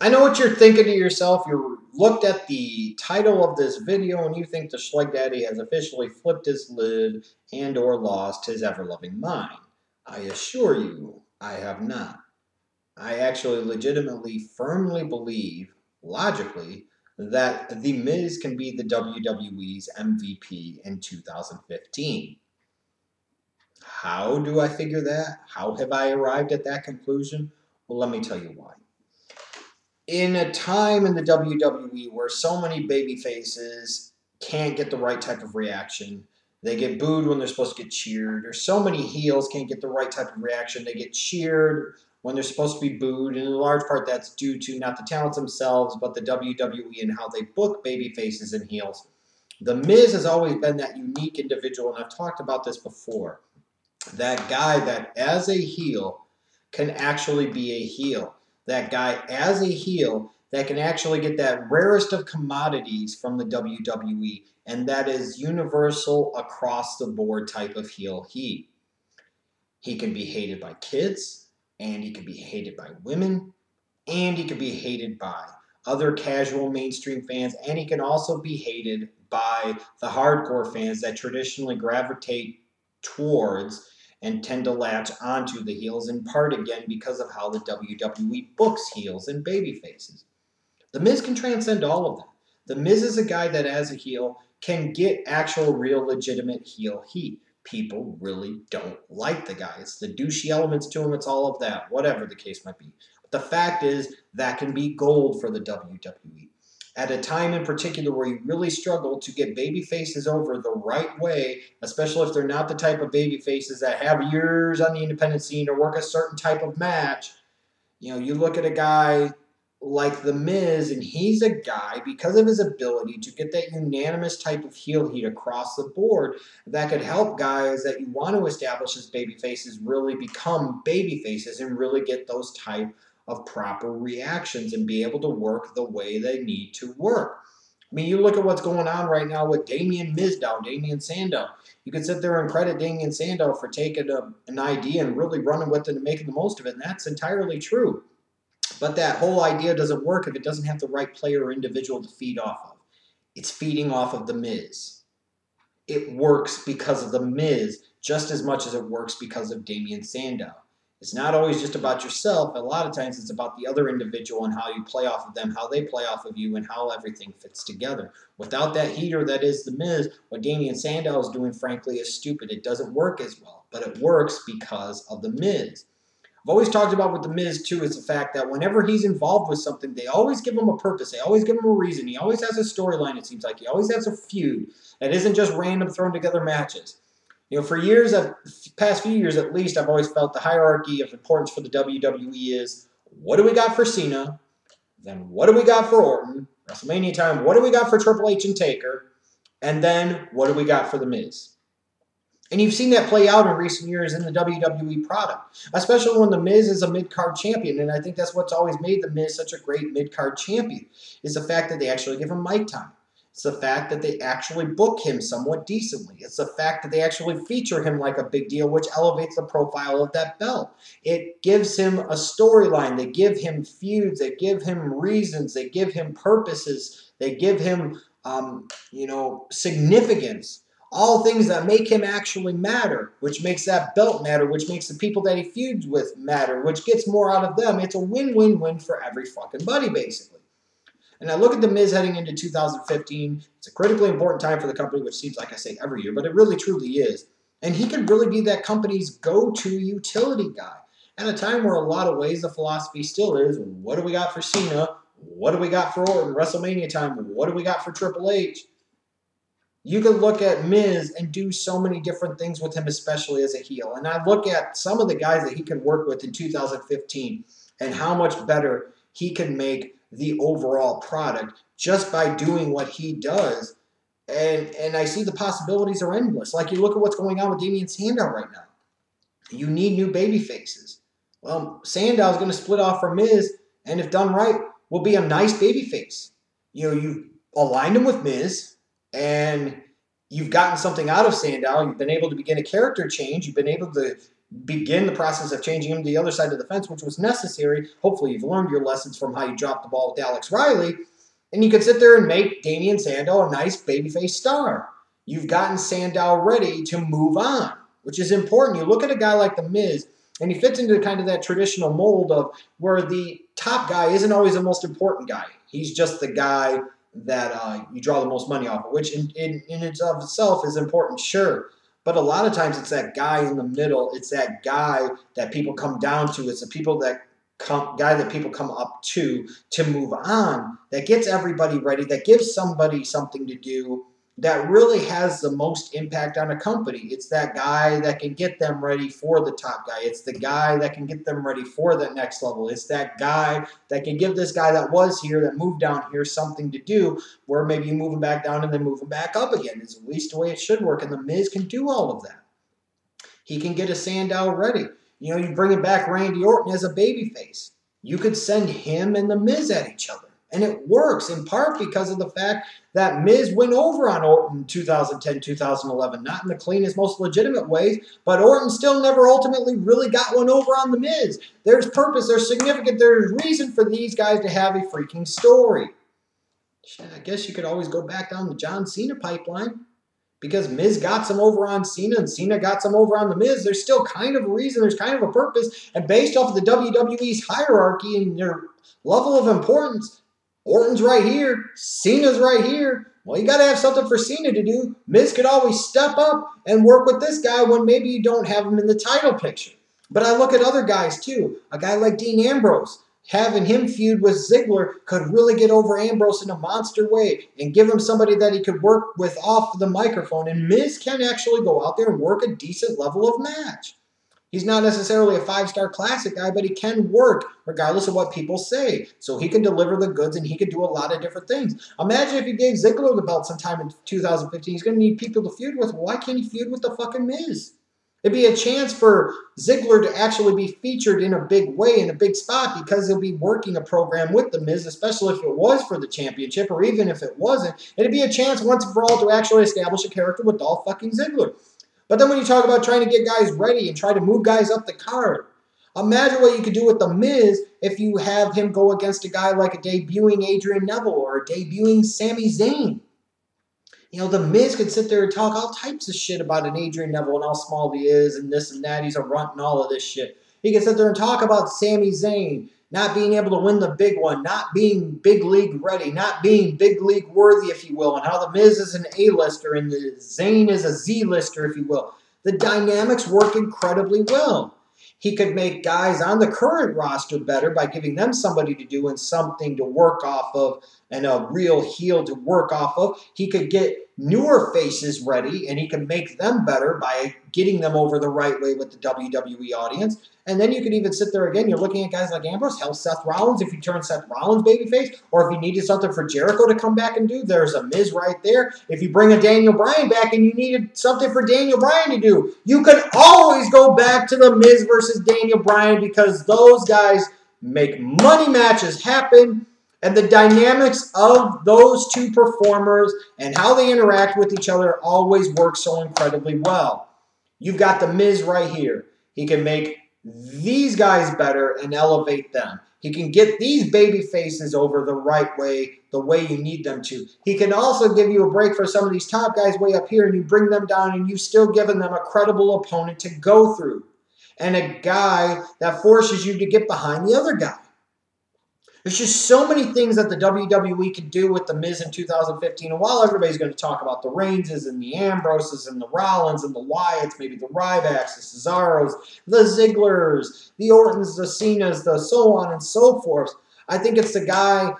I know what you're thinking to yourself. You looked at the title of this video and you think the Schleg Daddy has officially flipped his lid and or lost his ever-loving mind. I assure you, I have not. I actually legitimately, firmly believe, logically, that The Miz can be the WWE's MVP in 2015. How do I figure that? How have I arrived at that conclusion? Well, let me tell you why. In a time in the WWE where so many baby faces can't get the right type of reaction, they get booed when they're supposed to get cheered, or so many heels can't get the right type of reaction, they get cheered when they're supposed to be booed, and in large part that's due to not the talents themselves, but the WWE and how they book baby faces and heels. The Miz has always been that unique individual, and I've talked about this before. That guy that as a heel can actually be a heel. That guy as a heel that can actually get that rarest of commodities from the WWE, and that is universal across the board type of heel heat. He can be hated by kids, and he can be hated by women, and he can be hated by other casual mainstream fans, and he can also be hated by the hardcore fans that traditionally gravitate towards and tend to latch onto the heels, in part again because of how the WWE books heels and baby faces. The Miz can transcend all of that. The Miz is a guy that, as a heel, can get actual, real, legitimate heel heat. People really don't like the guy. It's the douchey elements to him. It's all of that, whatever the case might be. But the fact is, that can be gold for the WWE. At a time in particular where you really struggle to get baby faces over the right way, especially if they're not the type of baby faces that have years on the independent scene or work a certain type of match. You look at a guy like The Miz, and he's a guy, because of his ability to get that unanimous type of heel heat across the board, that could help guys that you want to establish as baby faces really become baby faces and really get those type of proper reactions and be able to work the way they need to work. I mean, you look at what's going on right now with Damien Sandow. You could sit there and credit Damien Sandow for taking an idea and really running with it and making the most of it, and that's entirely true. But that whole idea doesn't work if it doesn't have the right player or individual to feed off of. It's feeding off of The Miz. It works because of The Miz just as much as it works because of Damien Sandow. It's not always just about yourself. A lot of times it's about the other individual and how you play off of them, how they play off of you, and how everything fits together. Without that heater that is The Miz, what Damien Sandow is doing, frankly, is stupid. It doesn't work as well, but it works because of The Miz. I've always talked about with The Miz, too, is the fact that whenever he's involved with something, they always give him a purpose. They always give him a reason. He always has a storyline, it seems like. He always has a feud that isn't just random thrown together matches. For years, past few years at least, I've always felt the hierarchy of importance for the WWE is, what do we got for Cena? Then what do we got for Orton? WrestleMania time, what do we got for Triple H and Taker? And then what do we got for The Miz? And you've seen that play out in recent years in the WWE product, especially when The Miz is a mid-card champion. And I think that's what's always made The Miz such a great mid-card champion, is the fact that they actually give him mic time. It's the fact that they actually book him somewhat decently. It's the fact that they actually feature him like a big deal, which elevates the profile of that belt. It gives him a storyline. They give him feuds. They give him reasons. They give him purposes. They give him, significance. All things that make him actually matter, which makes that belt matter, which makes the people that he feuds with matter, which gets more out of them. It's a win-win-win for every fucking buddy, basically. And I look at The Miz heading into 2015. It's a critically important time for the company, which seems like I say every year, but it really truly is. And he could really be that company's go-to utility guy. At a time where a lot of ways the philosophy still is, what do we got for Cena? What do we got for Orton? WrestleMania time, what do we got for Triple H? You can look at Miz and do so many different things with him, especially as a heel. And I look at some of the guys that he could work with in 2015 and how much better he can make the overall product just by doing what he does. And I see the possibilities are endless. Like, you look at what's going on with Damien Sandow right now. You need new baby faces. Well, Sandow's going to split off from Miz, and if done right, will be a nice baby face. You've aligned him with Miz, and you've gotten something out of Sandow. You've been able to begin a character change. You've been able to begin the process of changing him to the other side of the fence, which was necessary. Hopefully you've learned your lessons from how you dropped the ball with Alex Riley. And you could sit there and make Damian Sandow a nice babyface star. You've gotten Sandow ready to move on, which is important. You look at a guy like The Miz, and he fits into kind of that traditional mold of where the top guy isn't always the most important guy. He's just the guy that you draw the most money off of, which in itself is important, sure. But a lot of times it's that guy in the middle. It's that guy that people come down to. It's the people that guy that people come up to move on, that gets everybody ready, that gives somebody something to do, that really has the most impact on a company. It's that guy that can get them ready for the top guy. It's the guy that can get them ready for the next level. It's that guy that can give this guy that was here, that moved down here, something to do, where maybe you move him back down and then move him back up again. It's at least the way it should work, and The Miz can do all of that. He can get a Sandow ready. You know, you bring back Randy Orton as a babyface. You could send him and The Miz at each other. And it works in part because of the fact that Miz went over on Orton in 2010, 2011. Not in the cleanest, most legitimate ways, but Orton still never ultimately really got one over on The Miz. There's purpose, there's significance, there's reason for these guys to have a freaking story. I guess you could always go back down the John Cena pipeline. Because Miz got some over on Cena and Cena got some over on The Miz, there's still kind of a reason, there's kind of a purpose. And based off of the WWE's hierarchy and their level of importance, Orton's right here, Cena's right here. Well, you got to have something for Cena to do. Miz could always step up and work with this guy when maybe you don't have him in the title picture. But I look at other guys too. A guy like Dean Ambrose. Having him feud with Ziggler could really get over Ambrose in a monster way and give him somebody that he could work with off the microphone. And Miz can actually go out there and work a decent level of match. He's not necessarily a 5-star classic guy, but he can work regardless of what people say. So he can deliver the goods and he can do a lot of different things. Imagine if you gave Ziggler the belt sometime in 2015. He's going to need people to feud with. Why can't he feud with the fucking Miz? It'd be a chance for Ziggler to actually be featured in a big way, in a big spot, because he'll be working a program with The Miz, especially if it was for the championship, or even if it wasn't. It'd be a chance once and for all to actually establish a character with Dolph fucking Ziggler. But then when you talk about trying to get guys ready and try to move guys up the card, imagine what you could do with The Miz if you have him go against a guy like a debuting Adrian Neville or a debuting Sami Zayn. You know, The Miz could sit there and talk all types of shit about an Adrian Neville and how small he is and this and that. He's a runt and all of this shit. He could sit there and talk about Sami Zayn not being able to win the big one, not being big league ready, not being big league worthy, if you will, and how The Miz is an A-lister and the Zayn is a Z-lister, if you will. The dynamics work incredibly well. He could make guys on the current roster better by giving them somebody to do and something to work off of and a real heel to work off of. He could get newer faces ready and he can make them better by getting them over the right way with the WWE audience. And then you could even sit there again, you're looking at guys like Ambrose, hell, Seth Rollins, if you turn Seth Rollins babyface, or if you needed something for Jericho to come back and do, there's a Miz right there. If you bring a Daniel Bryan back and you needed something for Daniel Bryan to do, you can always go back to the Miz versus Daniel Bryan because those guys make money matches happen. And the dynamics of those two performers and how they interact with each other always work so incredibly well. You've got the Miz right here. He can make these guys better and elevate them. He can get these baby faces over the right way, the way you need them to. He can also give you a break for some of these top guys way up here and you bring them down and you've still given them a credible opponent to go through. And a guy that forces you to get behind the other guy. There's just so many things that the WWE could do with The Miz in 2015. And while everybody's going to talk about the Reigns' and the Ambroses and the Rollins and the Wyatts, maybe the Rybacks, the Cesaros, the Zigglers, the Ortons, the Cenas, the so on and so forth, I think it's the guy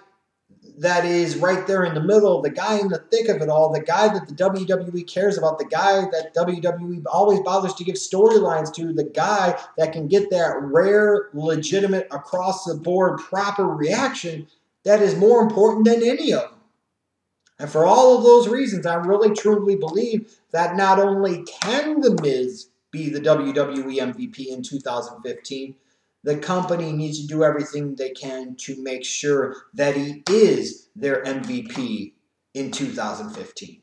that is right there in the middle, the guy in the thick of it all, the guy that the WWE cares about, the guy that WWE always bothers to give storylines to, the guy that can get that rare, legitimate, across-the-board, proper reaction that is more important than any of them. And for all of those reasons, I really truly believe that not only can The Miz be the WWE MVP in 2015, the company needs to do everything they can to make sure that he is their MVP in 2015.